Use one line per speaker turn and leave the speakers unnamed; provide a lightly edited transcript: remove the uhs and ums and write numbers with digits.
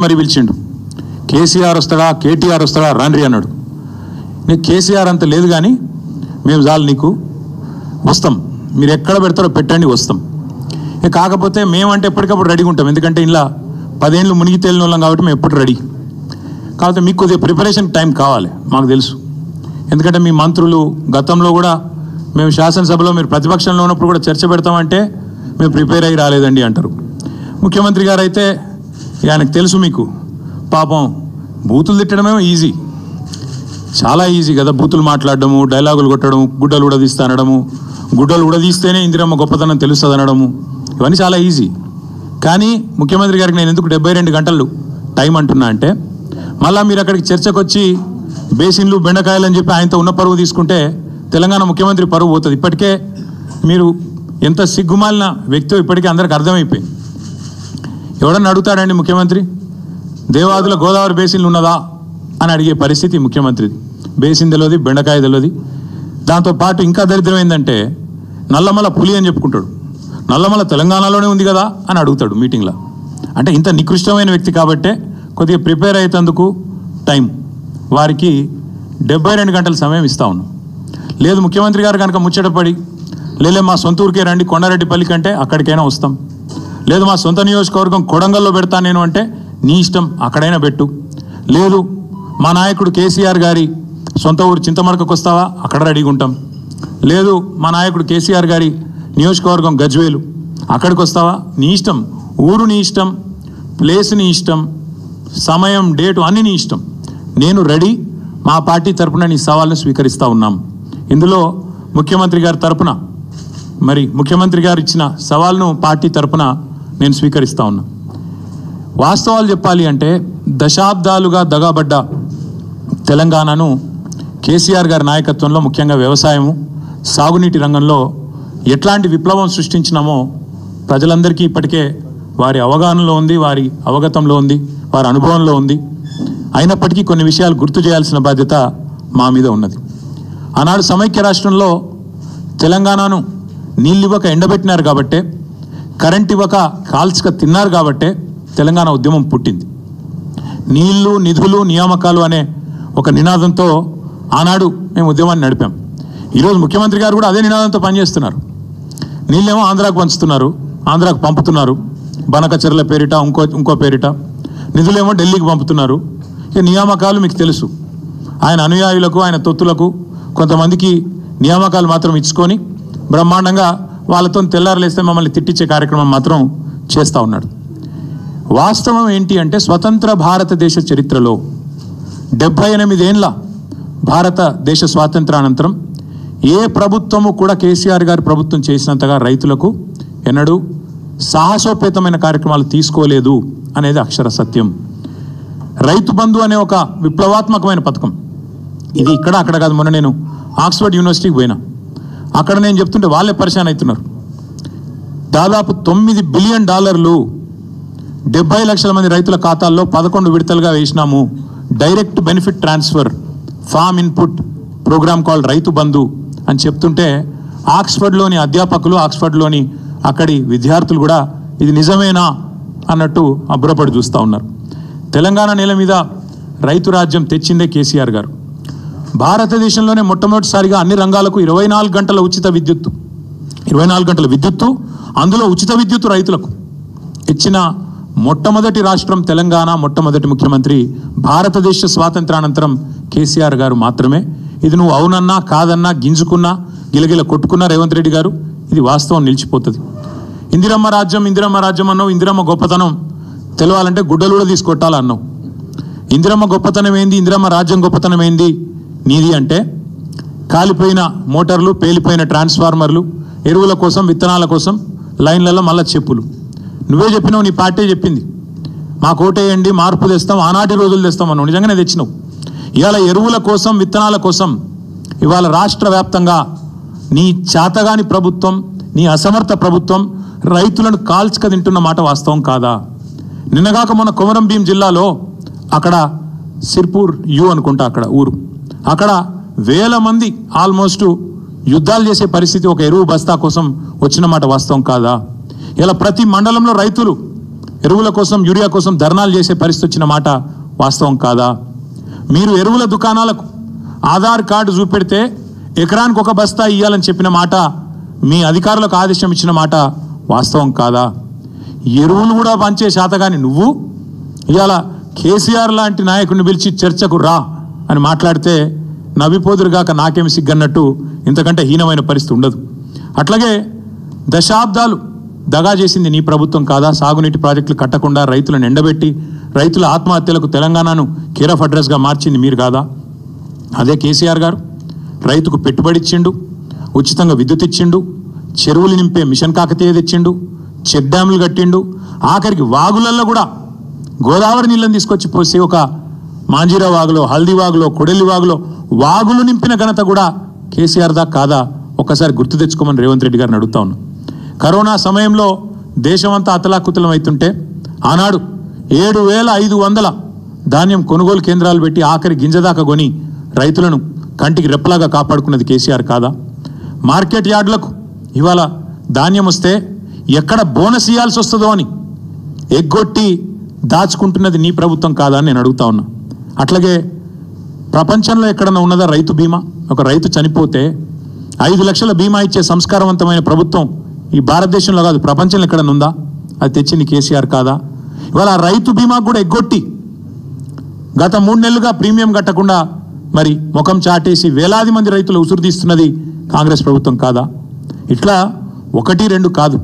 మరి పిలిచిండు కేసీఆర్ వస్తాడా కేటీఆర్ వస్తాడా రండి అన్నాడు. నీకు కేసీఆర్ అంత లేదు కానీ మేము చాలు నీకు వస్తాం, మీరు ఎక్కడ పెడతారో పెట్టండి వస్తాం. కాకపోతే మేమంటే ఎప్పటికప్పుడు రెడీగా ఉంటాం, ఎందుకంటే ఇలా 10 ఏళ్ళు మునిగి తేలిన వాళ్ళం కాబట్టి మేము ఎప్పుడు రెడీ. కాకపోతే మీకు కొద్దిగా ప్రిపరేషన్ టైం కావాలి, మాకు తెలుసు. ఎందుకంటే మీ మంత్రులు గతంలో కూడా మేము శాసనసభలో మీరు ప్రతిపక్షంలో ఉన్నప్పుడు కూడా చర్చ పెడతామంటే మేము ప్రిపేర్ అయ్యి రాలేదండి అంటారు. ముఖ్యమంత్రి గారు అయితే ఆయనకు తెలుసు, మీకు పాపం బూతులు తిట్టడమే ఈజీ, చాలా ఈజీ కదా. బూతులు మాట్లాడడము, డైలాగులు కొట్టడము, గుడ్డలు ఉడదీస్తా అనడము, గుడ్డలు ఉడదీస్తేనే ఇందిరమ్మ గొప్పతనం తెలుస్తుంది అనడము, ఇవన్నీ చాలా ఈజీ. కానీ ముఖ్యమంత్రి గారికి నేను ఎందుకు 72 గంటలు టైం అంటున్నా అంటే, మళ్ళీ మీరు అక్కడికి చర్చకు వచ్చి బేసిన్లు బెండకాయలు అని చెప్పి ఆయనతో ఉన్న పరువు తీసుకుంటే తెలంగాణ ముఖ్యమంత్రి పరువు పోతుంది. ఇప్పటికే మీరు ఎంత సిగ్గుమాలిన వ్యక్తో ఇప్పటికే అందరికి అర్థమైపోయింది. ఎవడన్నా అడుగుతాడండి ముఖ్యమంత్రి దేవాదుల గోదావరి బేసిన్లు ఉన్నదా అని అడిగే పరిస్థితి ముఖ్యమంత్రిది. బేసిన్ తెలియదు, బెండకాయ తెలియదు. దాంతోపాటు ఇంకా దరిద్రం ఏంటంటే నల్లమల పులి అని చెప్పుకుంటాడు, నల్లమల తెలంగాణలోనే ఉంది కదా అని అడుగుతాడు మీటింగ్లో. అంటే ఇంత నికృష్టమైన వ్యక్తి కాబట్టే కొద్దిగా ప్రిపేర్ అయ్యేందుకు టైం వారికి 72 గంటల సమయం ఇస్తా ఉన్నాం. లేదు ముఖ్యమంత్రి గారు కనుక ముచ్చటపడి లేలే మా సొంత ఊరికే రండి కొండారెడ్డిపల్లి కంటే అక్కడికైనా వస్తాం, లేదు మా సొంత నియోజకవర్గం కొడంగల్లో పెడతా నేను అంటే నీ ఇష్టం అక్కడైనా పెట్టు, లేదు మా నాయకుడు కేసీఆర్ గారి సొంత ఊరు చింతమడకకు వస్తావా అక్కడ రెడీగా ఉంటాం, లేదు మా నాయకుడు కేసీఆర్ గారి నియోజకవర్గం గజ్వేలు అక్కడికి వస్తావా నీ ఇష్టం, ఊరు నీ ఇష్టం, ప్లేస్ నీ ఇష్టం, సమయం డేటు అన్నీ నీ ఇష్టం, నేను రెడీ, మా పార్టీ తరపున నీ సవాల్ను స్వీకరిస్తూ ఉన్నాం. ఇందులో ముఖ్యమంత్రి గారి తరపున మరి ముఖ్యమంత్రి గారు ఇచ్చిన సవాల్ను పార్టీ తరపున నేను స్వీకరిస్తూ ఉన్నా. వాస్తవాలు చెప్పాలి అంటే దశాబ్దాలుగా దగాబడ్డ తెలంగాణను కేసీఆర్ గారి నాయకత్వంలో ముఖ్యంగా వ్యవసాయము, సాగునీటి రంగంలో ఎట్లాంటి విప్లవం సృష్టించినామో ప్రజలందరికీ ఇప్పటికే వారి అవగాహనలో ఉంది, వారి అవగతంలో ఉంది, వారి అనుభవంలో ఉంది. అయినప్పటికీ కొన్ని విషయాలు గుర్తు చేయాల్సిన బాధ్యత మా మీద ఉన్నది. ఆనాడు సమైక్య రాష్ట్రంలో తెలంగాణను నీళ్ళు ఇవ్వక ఎండబెట్టినారు కాబట్టే, కరెంట్ ఇవ్వక కాల్చక తిన్నారు కాబట్టే తెలంగాణ ఉద్యమం పుట్టింది. నీళ్లు, నిధులు, నియామకాలు అనే ఒక నినాదంతో ఆనాడు మేము ఉద్యమాన్ని నడిపాం. ఈరోజు ముఖ్యమంత్రి గారు కూడా అదే నినాదంతో పనిచేస్తున్నారు. నీళ్ళేమో ఆంధ్రాకు పంచుతున్నారు, ఆంధ్రాకు పంపుతున్నారు, బనకచెర్ల పేరిట ఇంకో పేరిట, నిధులేమో ఢిల్లీకి పంపుతున్నారు. ఇక నియామకాలు మీకు తెలుసు, ఆయన అనుయాయులకు ఆయన తొత్తులకు కొంతమందికి నియామకాలు మాత్రం ఇచ్చుకొని బ్రహ్మాండంగా వాళ్ళతో తెల్లారలేస్తే మమ్మల్ని తిట్టించే కార్యక్రమం మాత్రం చేస్తూ ఉన్నాడు. వాస్తవం ఏంటి అంటే స్వతంత్ర భారతదేశ చరిత్రలో 78 ఏళ్ళ భారతదేశ స్వాతంత్రానంతరం ఏ ప్రభుత్వము కూడా కేసీఆర్ గారి ప్రభుత్వం చేసినంతగా రైతులకు ఎన్నడూ సాహసోపేతమైన కార్యక్రమాలు తీసుకోలేదు అనేది అక్షర సత్యం. రైతు బంధు అనే ఒక విప్లవాత్మకమైన పథకం, ఇది ఇక్కడ అక్కడ కాదు. మొన్న నేను ఆక్స్ఫర్డ్ యూనివర్సిటీకి పోయినా, అక్కడ నేను చెప్తుంటే వాళ్ళే పరిశాన్ అవుతున్నారు. దాదాపు $9 బిలియన్ 70 లక్షల మంది రైతుల ఖాతాల్లో 11 విడతలుగా వేసినాము. Direct benefit transfer farm input program called Rythu Bandhu అని చెప్తుంటే ఆక్స్ఫర్డ్లోని అధ్యాపకులు, ఆక్స్ఫర్డ్లోని అక్కడి విద్యార్థులు కూడా ఇది నిజమేనా అన్నట్టు అబ్బురపడి చూస్తూ ఉన్నారు. తెలంగాణ నేల మీద రైతు రాజ్యం తెచ్చిందే కేసీఆర్ గారు. భారతదేశంలోనే మొట్టమొదటిసారిగా అన్ని రంగాలకు 24 గంటల ఉచిత విద్యుత్తు, 24 గంటల విద్యుత్తు, అందులో ఉచిత విద్యుత్తు రైతులకు ఇచ్చిన మొట్టమొదటి రాష్ట్రం తెలంగాణ, మొట్టమొదటి ముఖ్యమంత్రి భారతదేశ స్వాతంత్రానంతరం కేసీఆర్ గారు మాత్రమే. ఇది నువ్వు అవునన్నా కాదన్నా గింజుకున్నా గిలగిల కొట్టుకున్నా రేవంత్ రెడ్డి గారు, ఇది వాస్తవం నిలిచిపోతుంది. ఇందిరమ్మ రాజ్యం అన్నావు, ఇందిరమ్మ గొప్పతనం తెలవాలంటే గుడ్డలు కూడా తీసుకొట్టాలన్నావు. ఇందిరమ్మ గొప్పతనం ఏంది, ఇందిరమ్మ రాజ్యం గొప్పతనం ఏంది నీది అంటే కాలిపోయిన మోటార్లు, పేలిపోయిన ట్రాన్స్ఫార్మర్లు, ఎరువుల కోసం, విత్తనాల కోసం లైన్లలో మళ్ళా చెప్పులు. నువ్వే చెప్పినావు, నీ పార్టీ చెప్పింది, మాకు ఓటేయండి మార్పు తెస్తాం, ఆనాటి రోజులు తెస్తాం అన్నావు. నిజంగానే తెచ్చినావు. ఇవాళ ఎరువుల కోసం, విత్తనాల కోసం ఇవాళ రాష్ట్ర వ్యాప్తంగా నీ చేతగాని ప్రభుత్వం, నీ అసమర్థ ప్రభుత్వం రైతులను కాల్చక తింటున్న మాట వాస్తవం కాదా? నిన్నగాక మన కొమరం భీం జిల్లాలో అక్కడ సిర్పూర్ అనుకుంటా అక్కడ ఊరు, అక్కడ 1000 మంది ఆల్మోస్ట్ యుద్ధాలు చేసే పరిస్థితి ఒక ఎరువు బస్తా కోసం వచ్చిన మాట వాస్తవం కాదా? ఇలా ప్రతి మండలంలో రైతులు ఎరువుల కోసం యూరియా కోసం ధర్నాలు చేసే పరిస్థితి వచ్చిన మాట వాస్తవం కాదా? మీరు ఎరువుల దుకాణాలకు ఆధార్ కార్డు చూపెడితే ఎకరానికి ఒక బస్తా ఇవ్వాలని చెప్పిన మాట, మీ అధికారులకు ఆదేశం ఇచ్చిన మాట వాస్తవం కాదా? ఎరువులు కూడా పంచే శాతగాని నువ్వు ఇవాళ కేసీఆర్ లాంటి నాయకుడిని పిలిచి చర్చకు రా అని మాట్లాడితే నవ్విపోదురుగాక నాకేమి సిగ్గన్నట్టు ఇంతకంటే హీనమైన పరిస్థితి ఉండదు. అట్లాగే దశాబ్దాలు దగా చేసింది నీ ప్రభుత్వం కాదా? సాగునీటి ప్రాజెక్టులు కట్టకుండా రైతులను ఎండబెట్టి రైతుల ఆత్మహత్యలకు తెలంగాణను కేర్ ఆఫ్ అడ్రస్గా మార్చింది మీరు కాదా? అదే కేసీఆర్ గారు రైతుకు పెట్టుబడి ఇచ్చిండు, ఉచితంగా విద్యుత్ ఇచ్చిండు, చెరువులు నింపే మిషన్ కాకతీయ తెచ్చిండు, చెక్ డ్యాములు కట్టిండు, ఆఖరికి వాగులల్లో కూడా గోదావరి నీళ్ళని తీసుకొచ్చి పోసి ఒక మాంజీరా వాగులో, హల్దీ వాగులో, కొడెల్లి వాగులో వాగులు నింపిన ఘనత కూడా కేసీఆర్ దా కాదా? ఒక్కసారి గుర్తు తెచ్చుకోమని రేవంత్ రెడ్డి గారిని అడుగుతా ఉన్నా. కరోనా సమయంలో దేశమంతా అతలాకుతలం అవుతుంటే ఆనాడు 7,500 ధాన్యం కొనుగోలు కేంద్రాలు పెట్టి ఆఖరి గింజదాకా కొని రైతులను కంటికి రెప్పలాగా కాపాడుకున్నది కేసీఆర్ కాదా? మార్కెట్ యార్డులకు ఇవాళ ధాన్యం వస్తే ఎక్కడ బోనస్ ఇవ్వాల్సి వస్తుందో అని ఎగ్గొట్టి దాచుకుంటున్నది నీ ప్రభుత్వం కాదా అని నేను అడుగుతా ఉన్నా. అట్లాగే ప్రపంచంలో ఎక్కడన్నా ఉన్నదా రైతు బీమా? ఒక రైతు చనిపోతే 5 లక్షల బీమా ఇచ్చే సంస్కారవంతమైన ప్రభుత్వం ఈ భారతదేశంలో కాదు ప్రపంచంలో ఎక్కడన్నా ఉందా? అది తెచ్చింది కేసీఆర్ కాదా? ఇవాళ రైతు బీమా కూడా ఎగ్గొట్టి గత 3 నెలలుగా ప్రీమియం కట్టకుండా మరి ముఖం చాటేసి వేలాది మంది రైతులు ఉసురు తీస్తున్నది కాంగ్రెస్ ప్రభుత్వం కాదా? ఇట్లా 1, 2 కాదు.